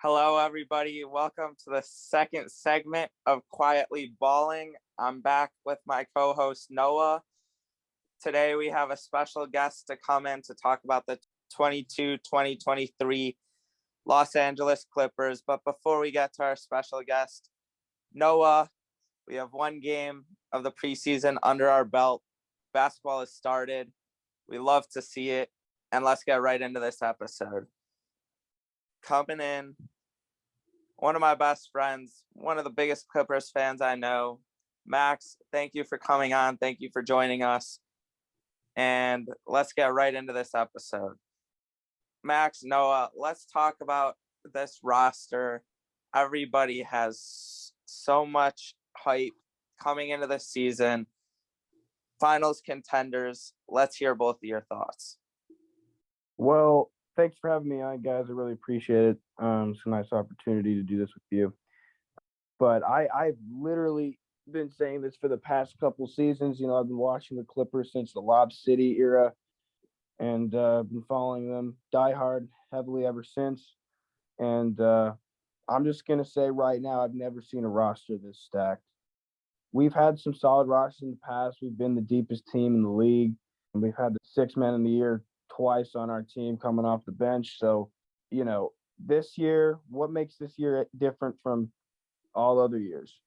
Hello, everybody. Welcome to the second segment of Quietly Balling. I'm back with my co-host, Noah. Today, we have a special guest to come in to talk about the 2022-2023 Los Angeles Clippers. But before we get to our special guest, Noah, we have one game of the preseason under our belt. Basketball has started. We love to see it. And let's get right into this episode. Coming in, one of my best friends, one of the biggest Clippers fans I know, Max. Thank you for coming on. Thank you for joining us. And let's get right into this episode. Max, Noah, let's talk about this roster. Everybody has so much hype coming into the season. Finals contenders. Let's hear both of your thoughts. Well, thanks for having me on, guys. I really appreciate it. It's a nice opportunity to do this with you. But I've literally been saying this for the past couple seasons. You know, I've been watching the Clippers since the Lob City era and been following them diehard heavily ever since. And I'm just going to say right now, I've never seen a roster this stacked. We've had some solid rosters in the past. We've been the deepest team in the league. And we've had the sixth man of the year twice on our team coming off the bench. So, you know, this year, what makes this year different from all other years?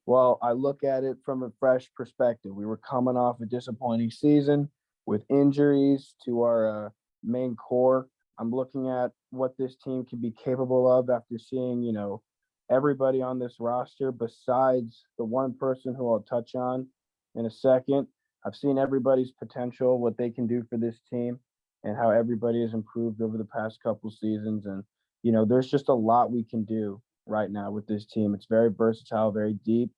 Well, I look at it from a fresh perspective. We were coming off a disappointing season with injuries to our main core. I'm looking at what this team can be capable of after seeing, you know, everybody on this roster besides the one person who I'll touch on in a second. I've seen everybody's potential, what they can do for this team, and how everybody has improved over the past couple seasons. And, you know, there's just a lot we can do right now with this team. It's very versatile, very deep.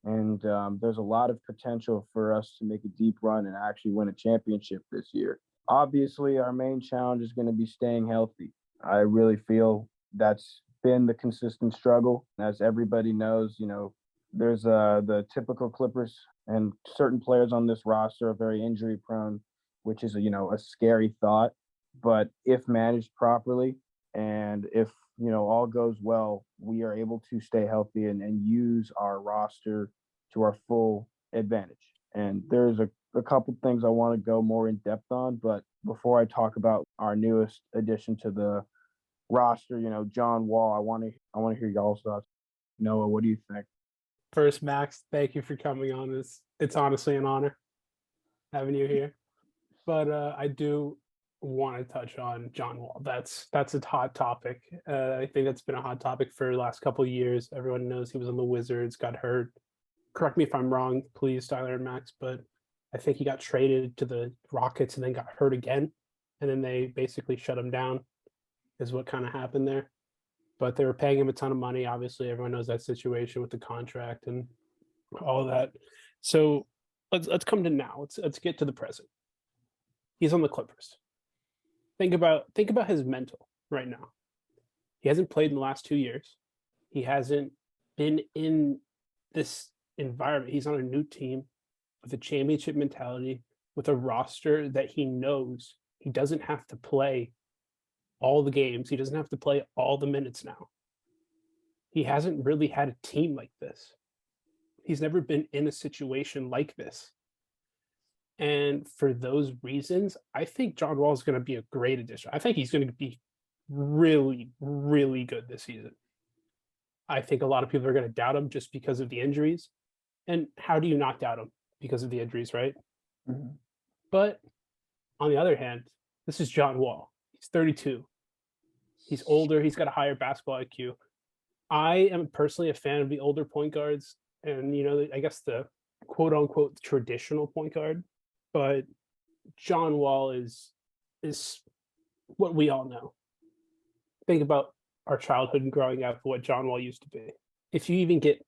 And there's a lot of potential for us to make a deep run and actually win a championship this year. Obviously, our main challenge is going to be staying healthy. I really feel that's been the consistent struggle. As everybody knows, you know, there's the typical Clippers, and certain players on this roster are very injury prone, which is, you know, a scary thought. But if managed properly and if, you know, all goes well, we are able to stay healthy and use our roster to our full advantage. And there's a couple things I want to go more in depth on. But before I talk about our newest addition to the roster, you know, John Wall, I want to hear y'all's thoughts. Noah, what do you think? First, Max, thank you for coming on. It's honestly an honor having you here. But I do want to touch on John Wall. That's a hot topic. I think that's been a hot topic for the last couple of years. Everyone knows he was on the Wizards, got hurt. Correct me if I'm wrong, please, Tyler and Max, but I think he got traded to the Rockets and then got hurt again. And then they basically shut him down, is what kind of happened there. But they were paying him a ton of money. Obviously, everyone knows that situation with the contract and all of that. So let's come to now. Let's get to the present. He's on the Clippers. Think about his mental right now. He hasn't played in the last 2 years. He hasn't been in this environment. He's on a new team with a championship mentality, with a roster that he knows he doesn't have to play all the games. He doesn't have to play all the minutes now. He hasn't really had a team like this. He's never been in a situation like this. And for those reasons, I think John Wall is going to be a great addition. I think he's going to be really, really good this season. I think a lot of people are going to doubt him just because of the injuries. And how do you not doubt him because of the injuries, right? Mm-hmm. But on the other hand, this is John Wall. He's 32. He's older. He's got a higher basketball IQ. I am personally a fan of the older point guards and, you know, I guess the quote unquote traditional point guard. But John Wall is what we all know. Think about our childhood and growing up, what John Wall used to be. If you even get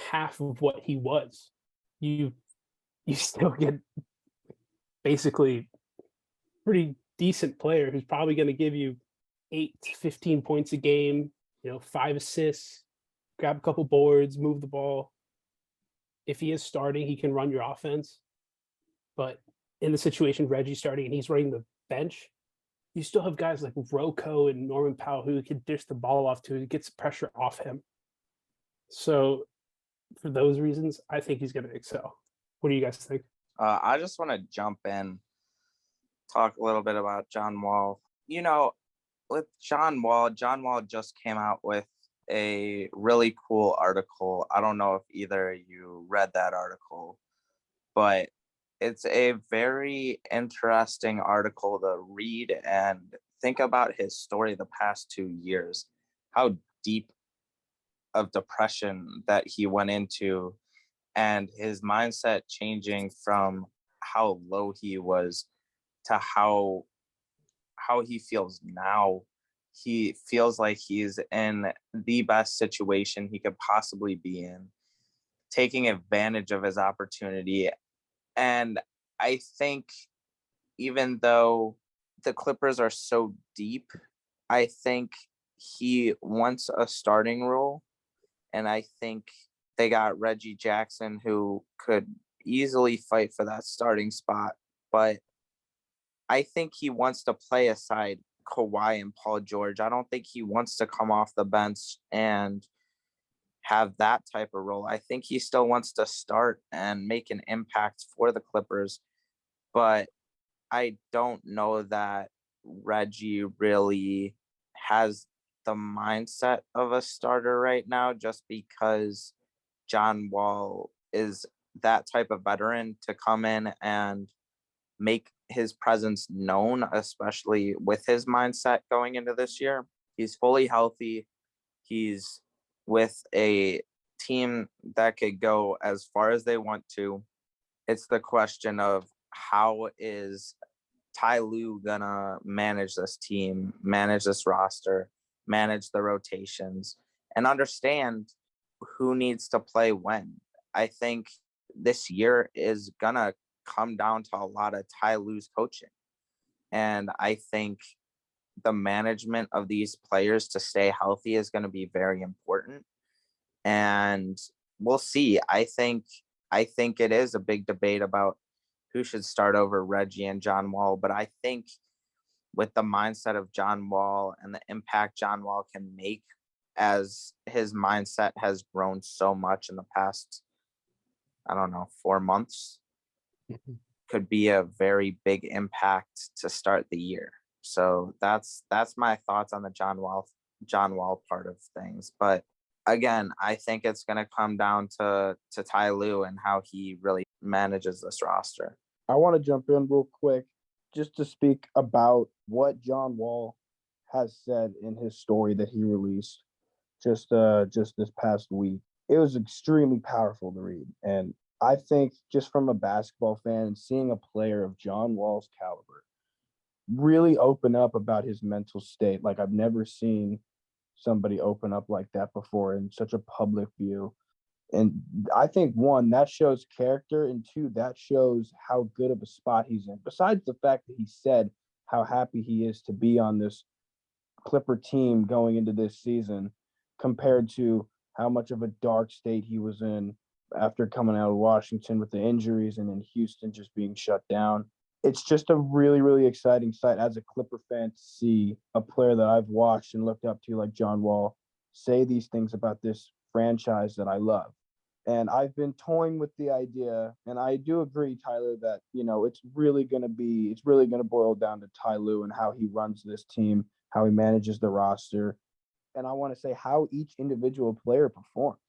half of what he was, you still get basically pretty decent player who's probably going to give you 8 to 15 points a game, you know, 5 assists, grab a couple boards, move the ball. If he is starting, he can run your offense. But in the situation Reggie's starting and he's running the bench, you still have guys like Rocco and Norman Powell who can dish the ball off to, gets pressure off him. So for those reasons, I think he's going to excel. What do you guys think? I just want to jump in, talk a little bit about John Wall. With John Wall just came out with a really cool article. I don't know if either of you read that article, but it's a very interesting article to read and think about his story the past 2 years, how deep of depression that he went into, and his mindset changing from how low he was to how he feels now. He feels like he's in the best situation he could possibly be in, taking advantage of his opportunity. And I think even though the Clippers are so deep, I think he wants a starting role. And I think they got Reggie Jackson, who could easily fight for that starting spot. But I think he wants to play aside Kawhi and Paul George. I don't think he wants to come off the bench and have that type of role. I think he still wants to start and make an impact for the Clippers. But I don't know that Reggie really has the mindset of a starter right now, just because John Wall is that type of veteran to come in and make his presence known, especially with his mindset going into this year. He's fully healthy. He's with a team that could go as far as they want to. It's the question of how is Ty Lue gonna manage this team, manage this roster, manage the rotations, and understand who needs to play when. I think this year is gonna come down to a lot of Ty Lue's coaching. And I think the management of these players to stay healthy is going to be very important. And we'll see. I think it is a big debate about who should start over Reggie and John Wall. But I think with the mindset of John Wall and the impact John Wall can make, as his mindset has grown so much in the past, 4 months, could be a very big impact to start the year. So that's my thoughts on the John Wall part of things. But again, I think it's going to come down to Ty Lue and how he really manages this roster. I want to jump in real quick just to speak about what John Wall has said in his story that he released just this past week. It was extremely powerful to read. And I think just from a basketball fan and seeing a player of John Wall's caliber really open up about his mental state, like I've never seen somebody open up like that before in such a public view. And I think, one, that shows character, and two, that shows how good of a spot he's in. Besides the fact that he said how happy he is to be on this Clipper team going into this season compared to how much of a dark state he was in after coming out of Washington with the injuries and in Houston just being shut down. It's just a really, really exciting sight as a Clipper fan to see a player that I've watched and looked up to like John Wall say these things about this franchise that I love. And I've been toying with the idea, and I do agree, Tyler, that, it's really going to boil down to Ty Lue and how he runs this team, how he manages the roster. And I want to say how each individual player performs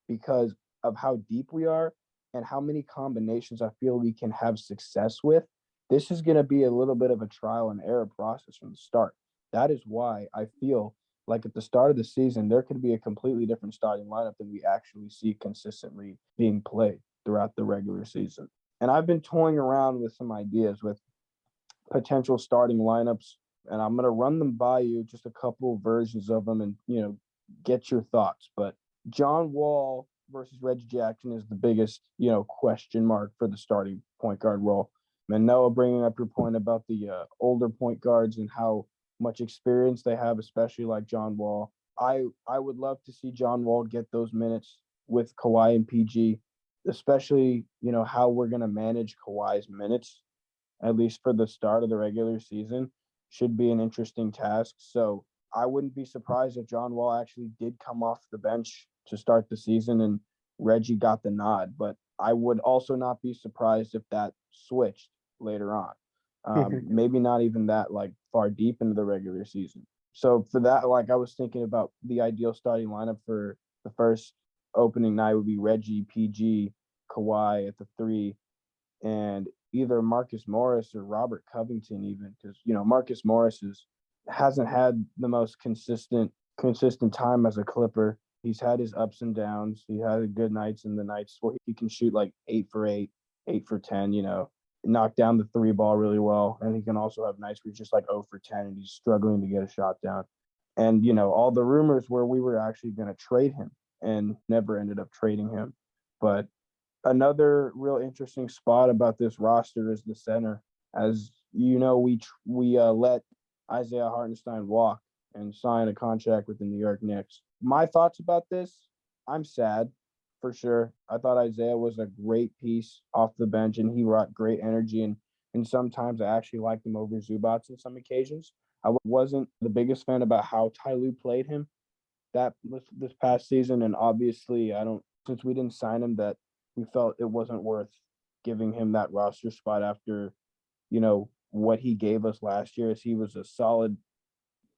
because of how deep we are and how many combinations I feel we can have success with. This is going to be a little bit of a trial and error process from the start. That is why I feel like at the start of the season, there could be a completely different starting lineup than we actually see consistently being played throughout the regular season. And I've been toying around with some ideas with potential starting lineups, and I'm going to run them by you, just a couple of versions of them, and, get your thoughts. But John Wall versus Reggie Jackson is the biggest, question mark for the starting point guard role. And Noah, bringing up your point about the older point guards and how much experience they have, especially like John Wall. I would love to see John Wall get those minutes with Kawhi and PG, especially, how we're going to manage Kawhi's minutes, at least for the start of the regular season, should be an interesting task. So I wouldn't be surprised if John Wall actually did come off the bench to start the season and Reggie got the nod. But I would also not be surprised if that switched later on. Maybe not even that like far deep into the regular season. So for that, like I was thinking about the ideal starting lineup for the first opening night would be Reggie, PG, Kawhi at the 3, and either Marcus Morris or Robert Covington even, because Marcus Morris hasn't had the most consistent time as a Clipper. He's had his ups and downs. He had good nights and the nights where he can shoot like 8 for 8, 8 for 10, knock down the 3 ball really well. And he can also have nights where he's just like 0 for 10 and he's struggling to get a shot down. And, all the rumors where we were actually going to trade him and never ended up trading him. But another real interesting spot about this roster is the center. As you know, we let Isaiah Hartenstein walk and sign a contract with the New York Knicks. My thoughts about this, I'm sad for sure. I thought Isaiah was a great piece off the bench and he brought great energy, and sometimes I actually liked him over Zubac on some occasions. I wasn't the biggest fan about how Ty Lue played him this past season, and obviously since we didn't sign him, that we felt it wasn't worth giving him that roster spot after, what he gave us last year, as he was a solid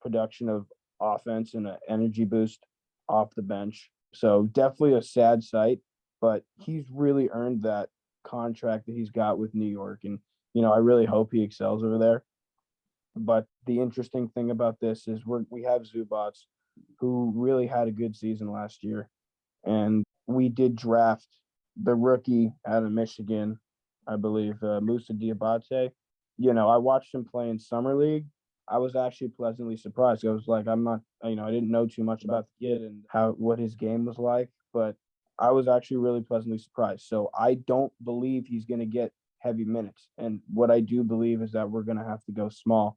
production of offense and an energy boost off the bench. So definitely a sad sight, but he's really earned that contract that he's got with New York. And, I really hope he excels over there. But the interesting thing about this is we have Zubac, who really had a good season last year. And we did draft the rookie out of Michigan, I believe, Moussa Diabate. I watched him play in Summer League. I was actually pleasantly surprised. I was like, I didn't know too much about the kid and what his game was like, but I was actually really pleasantly surprised. So I don't believe he's going to get heavy minutes. And what I do believe is that we're going to have to go small.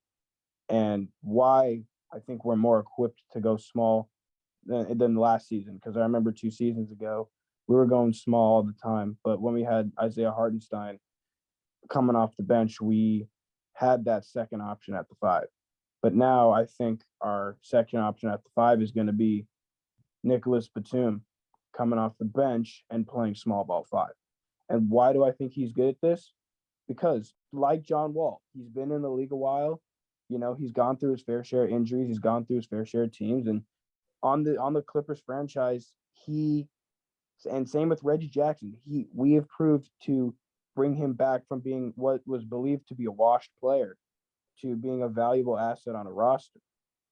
And why I think we're more equipped to go small than last season, because I remember 2 seasons ago, we were going small all the time. But when we had Isaiah Hartenstein coming off the bench, we had that second option at the 5. But now I think our second option at the 5 is going to be Nicholas Batum coming off the bench and playing small ball 5. And why do I think he's good at this? Because like John Wall, he's been in the league a while. He's gone through his fair share of injuries. He's gone through his fair share of teams. And on the Clippers franchise, and same with Reggie Jackson, we have proved to bring him back from being what was believed to be a washed player to being a valuable asset on a roster.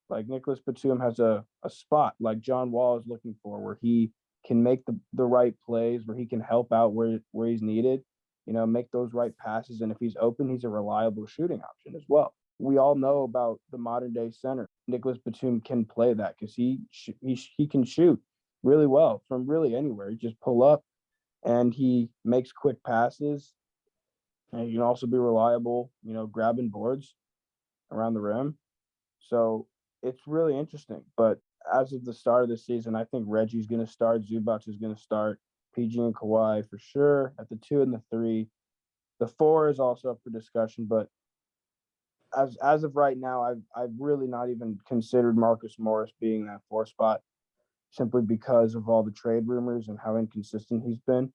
Like Nicholas Batum has a spot like John Wall is looking for, where he can make the right plays, where he can help out where he's needed, make those right passes. And if he's open, he's a reliable shooting option as well. We all know about the modern day center. Nicholas Batum can play that because he can shoot really well from really anywhere. He just pull up and he makes quick passes. And he can also be reliable, grabbing boards around the rim. So it's really interesting. But as of the start of the season, I think Reggie's going to start. Zubac is going to start. PG and Kawhi for sure at the 2 and the 3. The 4 is also up for discussion, but as of right now, I've really not even considered Marcus Morris being that 4 spot, simply because of all the trade rumors and how inconsistent he's been.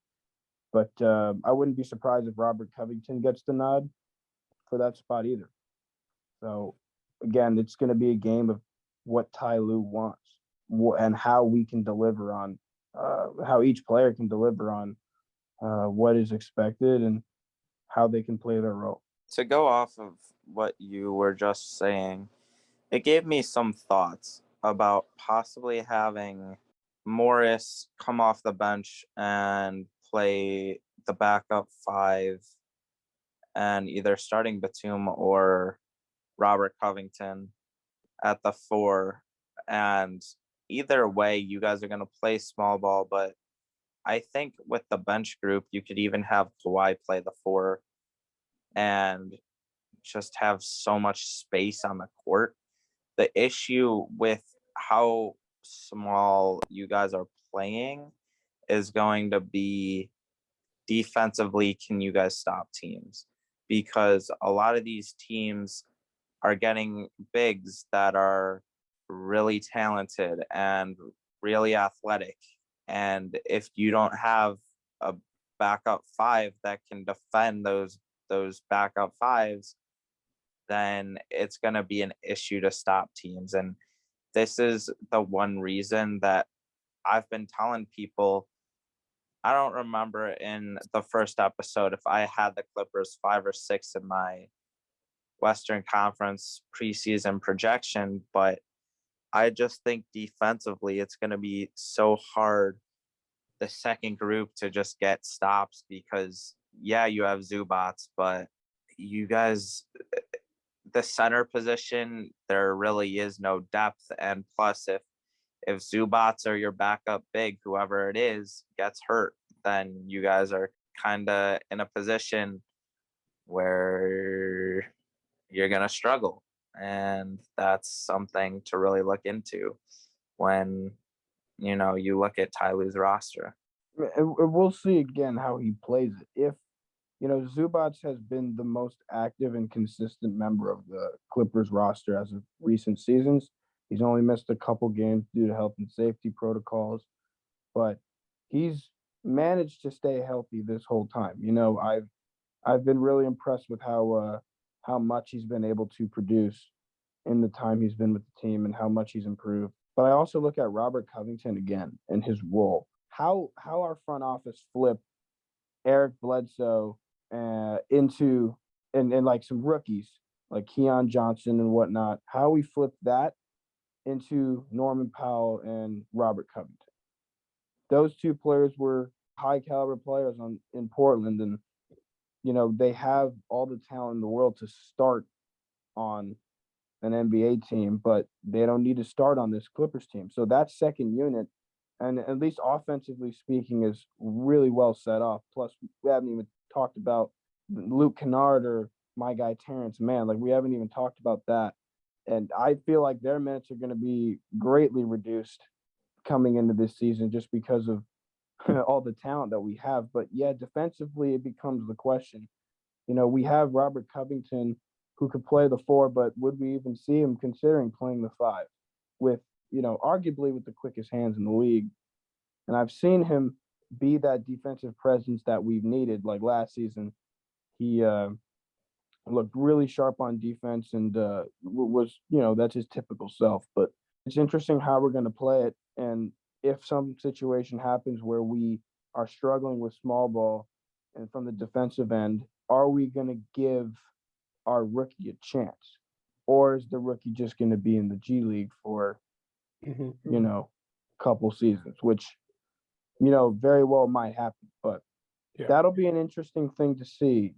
But I wouldn't be surprised if Robert Covington gets the nod for that spot either. So again, it's going to be a game of what Ty Lue wants and how we can deliver on, how each player can deliver on what is expected and how they can play their role. To go off of what you were just saying, it gave me some thoughts about possibly having Morris come off the bench and play the backup 5 and either starting Batum or Robert Covington at the 4. And either way, you guys are going to play small ball, but I think with the bench group, you could even have Kawhi play the 4 and just have so much space on the court. The issue with how small you guys are playing is going to be defensively, can you guys stop teams? Because a lot of these teams are getting bigs that are really talented and really athletic. And if you don't have a backup five that can defend those backup fives, then it's going to be an issue to stop teams. And this is the one reason that I've been telling people. I don't remember in the first episode if I had the Clippers 5 or 6 in my Western Conference preseason projection, but I just think defensively it's going to be so hard, the second group, to just get stops, because yeah, you have Zubats, but you guys, the center position, there really is no depth. And plus, if Zubats or your backup big, whoever it is, gets hurt, then you guys are kind of in a position where you're going to struggle. And that's something to really look into when, you look at Ty Lue's roster. And we'll see again how he plays it. If, Zubats has been the most active and consistent member of the Clippers roster as of recent seasons. He's only missed a couple games due to health and safety protocols, but he's managed to stay healthy this whole time. I've been really impressed with how much he's been able to produce in the time he's been with the team and how much he's improved. But I also look at Robert Covington again and his role. How our front office flipped Eric Bledsoe into and like some rookies like Keon Johnson and whatnot. How we flipped that into Norman Powell and Robert Covington. Those two players were high caliber players in Portland, and they have all the talent in the world to start on an NBA team, but they don't need to start on this Clippers team. So that second unit, and at least offensively speaking, is really well set off. Plus, we haven't even talked about Luke Kennard or my guy Terrence Mann. Like, we haven't even talked about that. And I feel like their minutes are going to be greatly reduced coming into this season just because of all the talent that we have. But yeah, defensively, it becomes the question. We have Robert Covington who could play the 4, but would we even see him considering playing the 5 with, arguably with the quickest hands in the league? And I've seen him be that defensive presence that we've needed. Like last season, he looked really sharp on defense and was, that's his typical self. But it's interesting how we're going to play it. And if some situation happens where we are struggling with small ball and from the defensive end, are we going to give our rookie a chance? Or is the rookie just going to be in the G League for, couple seasons, which, very well might happen. But that'll be an interesting thing to see,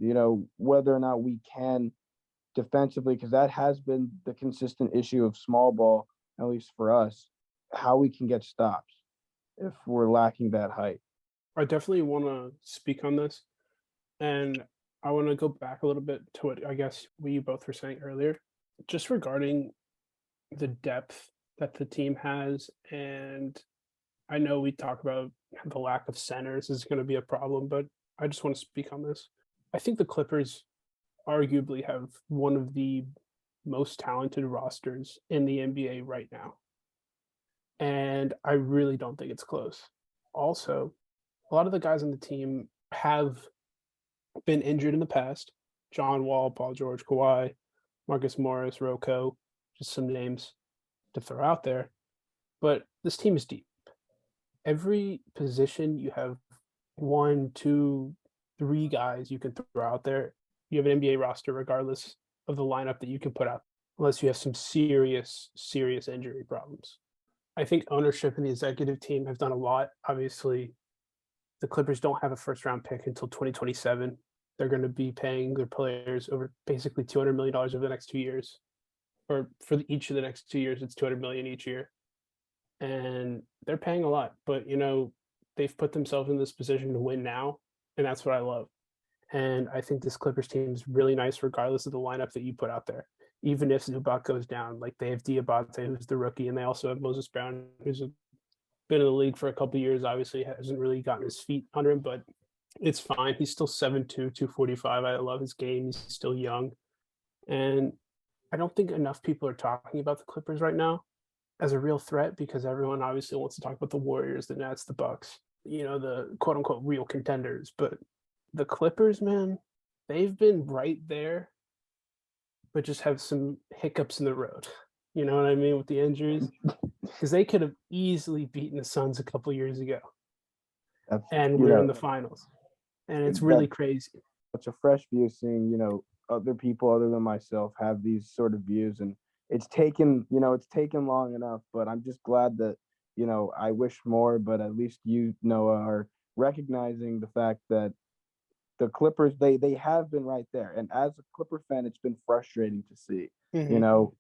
whether or not we can defensively, because that has been the consistent issue of small ball, at least for us, how we can get stops if we're lacking that height. I definitely want to speak on this. And I want to go back a little bit to what I guess we both were saying earlier, just regarding the depth that the team has. And I know we talk about the lack of centers is going to be a problem, but I just want to speak on this. I think the Clippers arguably have one of the most talented rosters in the NBA right now. And I really don't think it's close. Also, a lot of the guys on the team have been injured in the past. John Wall, Paul George, Kawhi, Marcus Morris, Rocco, just some names to throw out there. But this team is deep. Every position you have 1, 2, 3 guys you can throw out there. You have an NBA roster regardless of the lineup that you can put out, unless you have some serious injury problems. I think ownership and the executive team have done a lot. Obviously, the Clippers don't have a first-round pick until 2027. They're going to be paying their players over basically $200 million over the next 2 years. Or for each of the next 2 years, it's $200 million each year. And they're paying a lot. But, they've put themselves in this position to win now, and that's what I love. And I think this Clippers team is really nice regardless of the lineup that you put out there. Even if Zubac goes down, like they have Diabate, who's the rookie, and they also have Moses Brown, who's been in the league for a couple of years. Obviously, hasn't really gotten his feet under him, but it's fine. He's still 7'2", 245. I love his game. He's still young. And I don't think enough people are talking about the Clippers right now as a real threat because everyone obviously wants to talk about the Warriors, the Nets, the Bucks, the quote unquote real contenders. But the Clippers, man, they've been right there, but just have some hiccups in the road. You know what I mean with the injuries? Because they could have easily beaten the Suns a couple years ago, That's and we're in the finals, and it's really crazy. It's a fresh view seeing other people other than myself have these sort of views, and it's taken long enough. But I'm just glad that I wish more, but at least Noah are recognizing the fact that the Clippers they have been right there, and as a Clipper fan, it's been frustrating to see.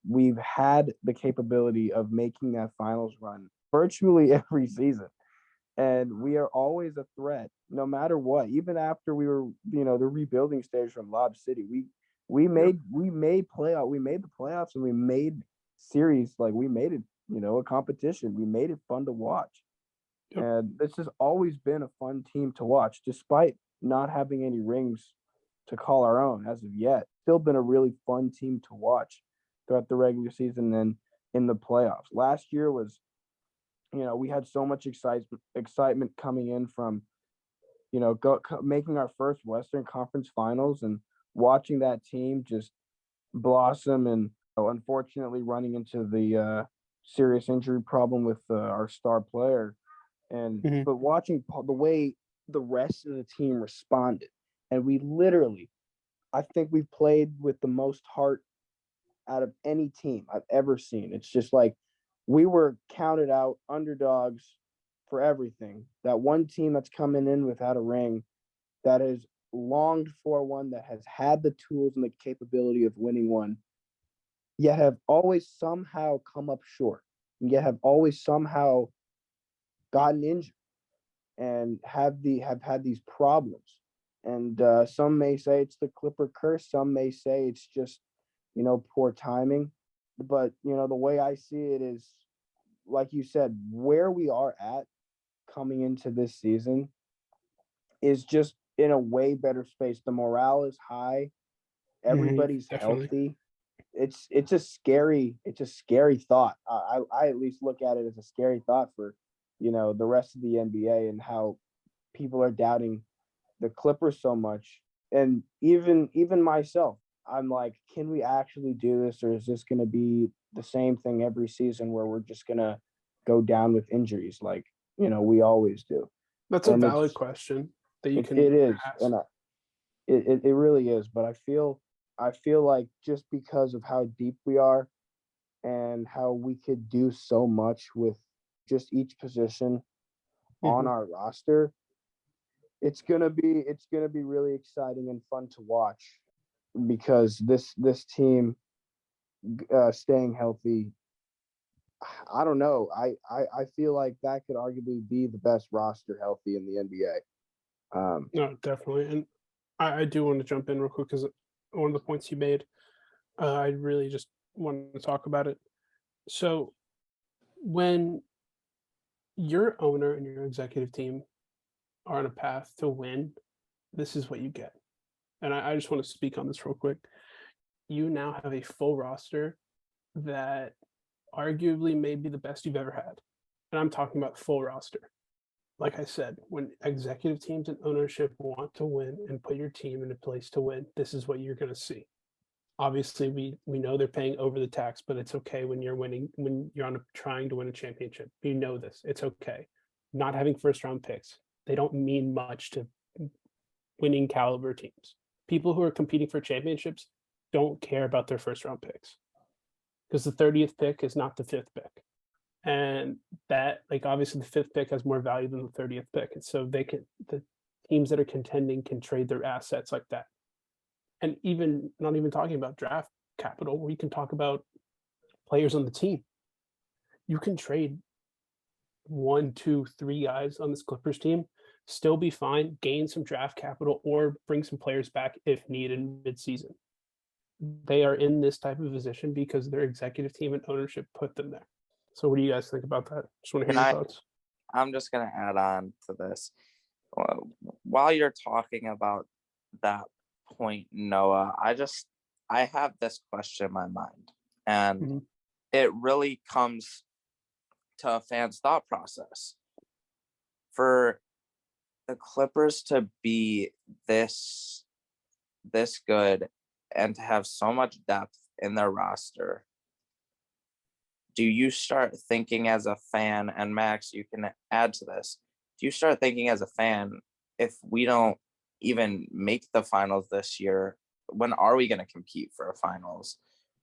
We've had the capability of making that finals run virtually every season, and we are always a threat no matter what. Even after we were the rebuilding stage from Lob City, we made the playoffs, and we made series, like we made it a competition. We made it fun to watch. And this has always been a fun team to watch, despite not having any rings to call our own as of yet. Still been a really fun team to watch throughout the regular season and in the playoffs. Last year was, we had so much excitement coming in from, making our first Western Conference Finals and watching that team just blossom, and unfortunately running into the serious injury problem with our star player. But watching the way the rest of the team responded, and we literally, I think we've played with the most heart out of any team I've ever seen. It's just like we were counted out underdogs for everything. That one team that's coming in without a ring, that has longed for one, that has had the tools and the capability of winning one, yet have always somehow come up short, and yet have always somehow gotten injured and have had these problems. And some may say it's the Clipper curse. Some may say it's just, poor timing. But, the way I see it is, like you said, where we are at coming into this season is just in a way better space. The morale is high. Everybody's healthy. It's a scary thought. I at least look at it as a scary thought for, the rest of the NBA, and how people are doubting the Clippers so much. And even myself, I'm like, can we actually do this, or is this going to be the same thing every season where we're just going to go down with injuries like, we always do? That's a valid question that you can It is, ask. and it really is. But I feel like just because of how deep we are and how we could do so much with just each position on our roster, it's gonna be really exciting and fun to watch, because this team staying healthy, I don't know. I feel like that could arguably be the best roster healthy in the NBA. No, definitely. And I do want to jump in real quick because one of the points you made, I really just wanted to talk about it. So when your owner and your executive team are on a path to win, this is what you get. And I just want to speak on this real quick. You now have a full roster that arguably may be the best you've ever had. And I'm talking about full roster. Like I said, when executive teams and ownership want to win and put your team in a place to win, this is what you're going to see. Obviously, we know they're paying over the tax, but it's okay when you're winning, when you're trying to win a championship. You know this. It's okay. Not having first round picks, they don't mean much to winning caliber teams. People who are competing for championships don't care about their first round picks, because the 30th pick is not the 5th pick. And that, like, obviously the 5th pick has more value than the 30th pick. And so the teams that are contending can trade their assets like that. And even not even talking about draft capital, we can talk about players on the team. You can trade 1, 2, 3 guys on this Clippers team, still be fine, gain some draft capital, or bring some players back if needed mid-season. They are in this type of position because their executive team and ownership put them there. So what do you guys think about that? Just want to hear your thoughts. I'm just going to add on to this. While you're talking about that point, Noah, I have this question in my mind, and Mhm. it really comes to a fan's thought process. For the Clippers to be this good and to have so much depth in their roster, do you start thinking as a fan, and Max, you can add to this, do you start thinking as a fan, if we don't even make the finals this year, when are we going to compete for a finals?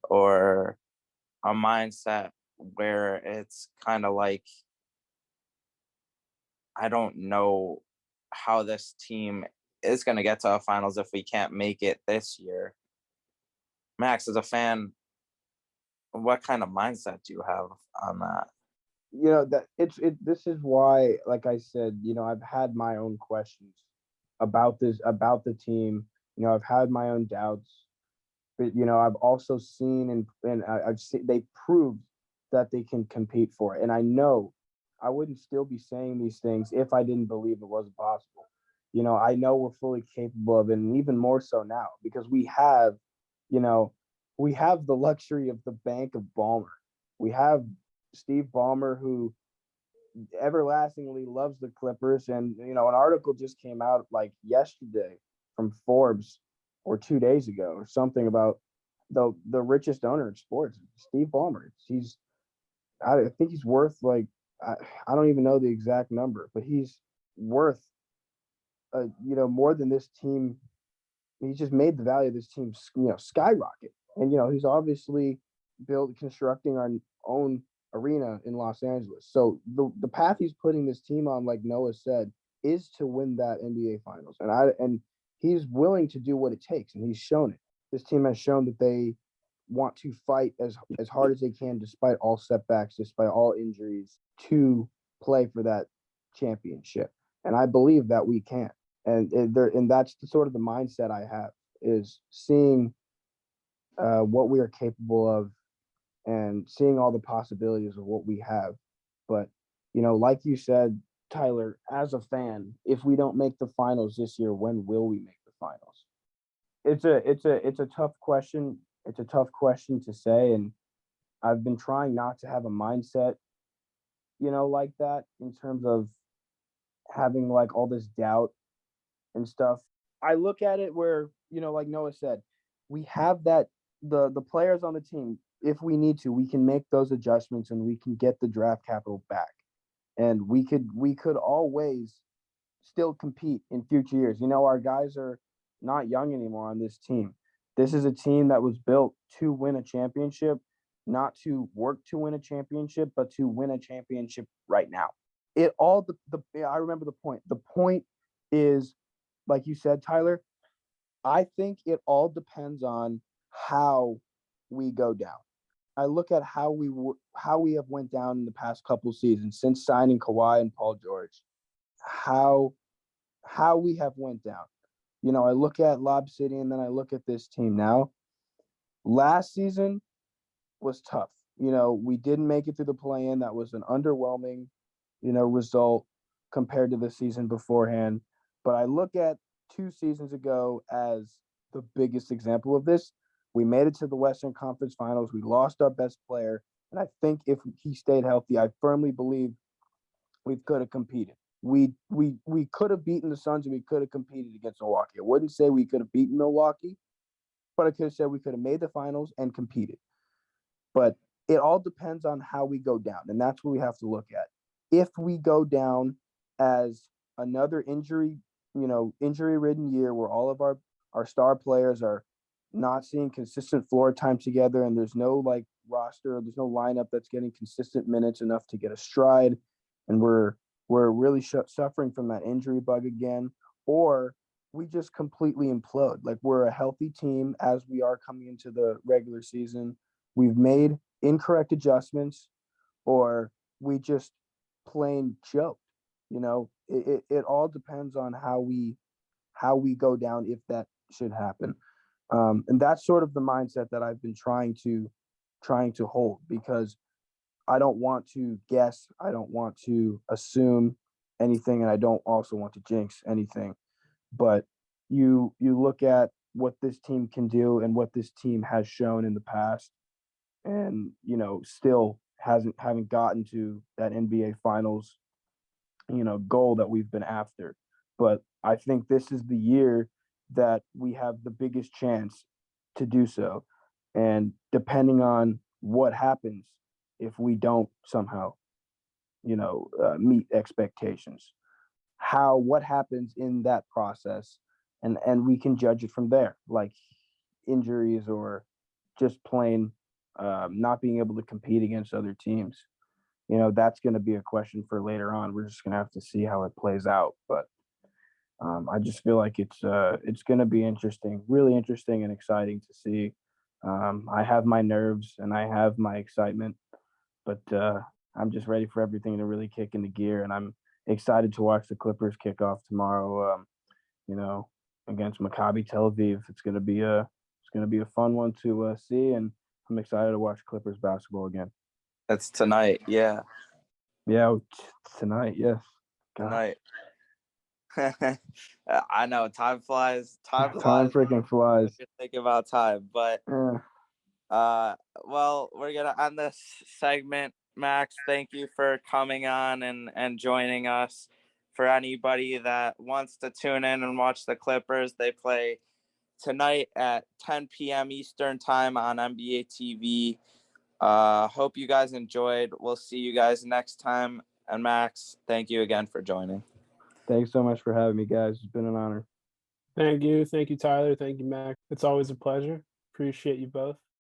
Or a mindset where it's kind of like, I don't know how this team is going to get to a finals if we can't make it this year. Max, as a fan, what kind of mindset do you have on that? That this is why, like I said, I've had my own questions about the team. I've had my own doubts, but I've also seen and I've seen they proved that they can compete for it. And I know I wouldn't still be saying these things if I didn't believe it was possible. I know we're fully capable of it, and even more so now because you know, we have the luxury of the bank of Ballmer. We have Steve Ballmer, who everlastingly loves the Clippers. And, an article just came out like yesterday from Forbes or 2 days ago or something about the richest owner in sports, Steve Ballmer. I think he's worth like, I don't even know the exact number, but he's worth, more than this team. He just made the value of this team, skyrocket. And, he's obviously constructing our own arena in Los Angeles. So the path he's putting this team on, like Noah said, is to win that NBA Finals. And he's willing to do what it takes, and he's shown it. This team has shown that they want to fight as hard as they can, despite all setbacks, despite all injuries, to play for that championship. And I believe that we can. And that's sort of the mindset I have, is seeing what we are capable of and seeing all the possibilities of what we have. But, like you said, Tyler, as a fan, if we don't make the finals this year, when will we make the finals? It's a tough question. It's a tough question to say. And I've been trying not to have a mindset, like that, in terms of having like all this doubt and stuff. I look at it where, like Noah said, we have that the players on the team. If we need to, we can make those adjustments and we can get the draft capital back. And we could always still compete in future years. Our guys are not young anymore on this team. This is a team that was built to win a championship, not to work to win a championship, but to win a championship right now. It all I remember the point. The point is, like you said, Tyler, I think it all depends on how we go down. I look at how we have went down in the past couple seasons since signing Kawhi and Paul George. How we have went down. I look at Lob City and then I look at this team now. Last season was tough. We didn't make it through the play-in. That was an underwhelming, result compared to the season beforehand. But I look at 2 seasons ago as the biggest example of this. We made it to the Western Conference Finals. We lost our best player. And I think if he stayed healthy, I firmly believe we could have competed. We could have beaten the Suns and we could have competed against Milwaukee. I wouldn't say we could have beaten Milwaukee, but I could have said we could have made the finals and competed. But it all depends on how we go down, and that's what we have to look at. If we go down as another injury-ridden year where all of our star players are not seeing consistent floor time together, and there's no like roster, there's no lineup that's getting consistent minutes enough to get a stride, and we're really suffering from that injury bug again, or we just completely implode. Like, we're a healthy team as we are coming into the regular season. We've made incorrect adjustments, or we just plain choked. It all depends on how we go down, if that should happen. And that's sort of the mindset that I've been trying to hold, because I don't want to guess, I don't want to assume anything, and I don't also want to jinx anything. But you look at what this team can do and what this team has shown in the past, and still haven't gotten to that NBA Finals goal that we've been after. But I think this is the year that we have the biggest chance to do so. And depending on what happens, if we don't somehow, meet expectations, what happens in that process, and we can judge it from there, like injuries or just plain not being able to compete against other teams. That's going to be a question for later on. We're just going to have to see how it plays out. But I just feel like it's going to be interesting, really interesting and exciting to see. I have my nerves and I have my excitement, but I'm just ready for everything to really kick into gear. And I'm excited to watch the Clippers kick off tomorrow. Against Maccabi Tel Aviv. It's going to be a fun one to see, and I'm excited to watch Clippers basketball again. That's tonight. Yeah. Yeah, tonight. Yes. Tonight. I know time flies. Time freaking flies. Think about time, but Yeah. well, we're gonna end this segment. Max, thank you for coming on and joining us. For anybody that wants to tune in and watch the Clippers, they play tonight at 10 p.m. Eastern time on NBA TV. Hope you guys enjoyed. We'll see you guys next time. And Max, thank you again for joining. Thanks so much for having me, guys. It's been an honor. Thank you, Tyler. Thank you, Mac. It's always a pleasure. Appreciate you both.